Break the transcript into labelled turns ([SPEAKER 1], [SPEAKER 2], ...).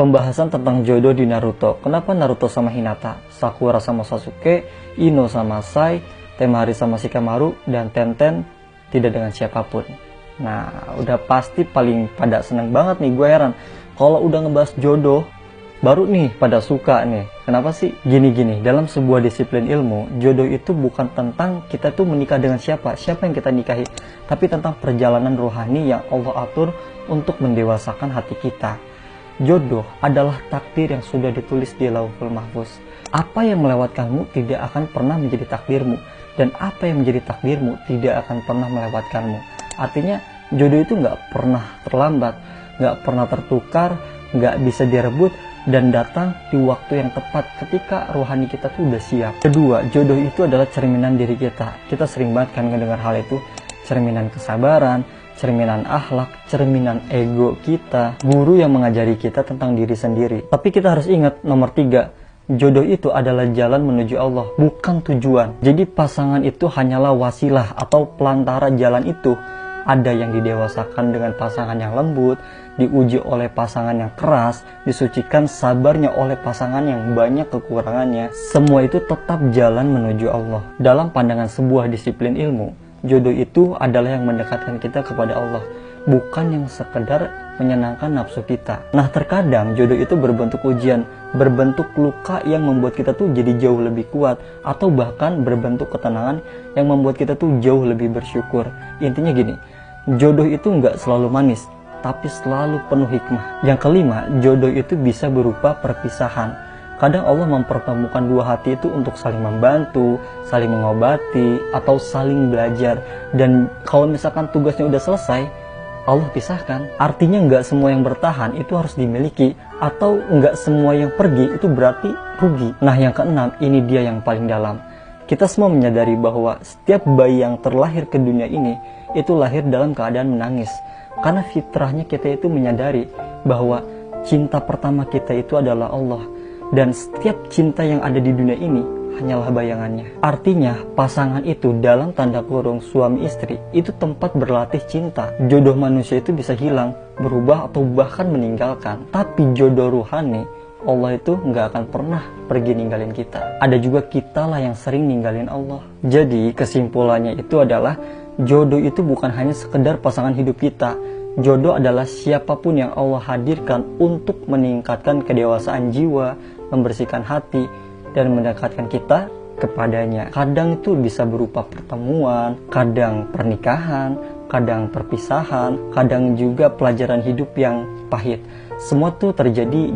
[SPEAKER 1] Pembahasan tentang jodoh di Naruto. Kenapa Naruto sama Hinata, Sakura sama Sasuke, Ino sama Sai, Temari sama Shikamaru, dan Tenten tidak dengan siapapun. Nah, udah pasti paling pada seneng banget nih. Gue heran kalau udah ngebahas jodoh, baru nih pada suka nih. Kenapa sih? Gini-gini, dalam sebuah disiplin ilmu, jodoh itu bukan tentang kita tuh menikah dengan siapa yang kita nikahi, tapi tentang perjalanan rohani yang Allah atur untuk mendewasakan hati kita. Jodoh adalah takdir yang sudah ditulis di Lauhul Mahfuz. Apa yang melewatkanmu tidak akan pernah menjadi takdirmu, dan apa yang menjadi takdirmu tidak akan pernah melewatkanmu. Artinya jodoh itu nggak pernah terlambat, nggak pernah tertukar, nggak bisa direbut, dan datang di waktu yang tepat ketika rohani kita tuh udah siap. Kedua, jodoh itu adalah cerminan diri kita. Kita sering banget kan mendengar hal itu, cerminan kesabaran, cerminan akhlak, cerminan ego kita, guru yang mengajari kita tentang diri sendiri. Tapi kita harus ingat nomor 3, jodoh itu adalah jalan menuju Allah, bukan tujuan. Jadi pasangan itu hanyalah wasilah atau pelantara jalan itu. Ada yang didewasakan dengan pasangan yang lembut, diuji oleh pasangan yang keras, disucikan sabarnya oleh pasangan yang banyak kekurangannya. Semua itu tetap jalan menuju Allah. Dalam pandangan sebuah disiplin ilmu, jodoh itu adalah yang mendekatkan kita kepada Allah, bukan yang sekedar menyenangkan nafsu kita. Nah, terkadang jodoh itu berbentuk ujian, berbentuk luka yang membuat kita tuh jadi jauh lebih kuat, atau bahkan berbentuk ketenangan yang membuat kita tuh jauh lebih bersyukur. Intinya gini, jodoh itu nggak selalu manis, tapi selalu penuh hikmah. Yang kelima, jodoh itu bisa berupa perpisahan. Kadang Allah mempertemukan dua hati itu untuk saling membantu, saling mengobati, atau saling belajar. Dan kalau misalkan tugasnya udah selesai, Allah pisahkan. Artinya nggak semua yang bertahan itu harus dimiliki, atau nggak semua yang pergi itu berarti rugi. Nah, yang keenam, ini dia yang paling dalam. Kita semua menyadari bahwa setiap bayi yang terlahir ke dunia ini, itu lahir dalam keadaan menangis. Karena fitrahnya kita itu menyadari bahwa cinta pertama kita itu adalah Allah. Dan setiap cinta yang ada di dunia ini hanyalah bayangannya. Artinya pasangan itu dalam tanda kurung suami istri itu tempat berlatih cinta. Jodoh manusia itu bisa hilang, berubah, atau bahkan meninggalkan. Tapi jodoh ruhani, Allah itu nggak akan pernah pergi ninggalin kita. Ada juga kita lah yang sering ninggalin Allah. Jadi kesimpulannya itu adalah jodoh itu bukan hanya sekedar pasangan hidup kita. Jodoh adalah siapapun yang Allah hadirkan untuk meningkatkan kedewasaan jiwa, membersihkan hati, dan mendekatkan kita kepadanya. Kadang itu bisa berupa pertemuan, kadang pernikahan, kadang perpisahan, kadang juga pelajaran hidup yang pahit. Semua tuh terjadi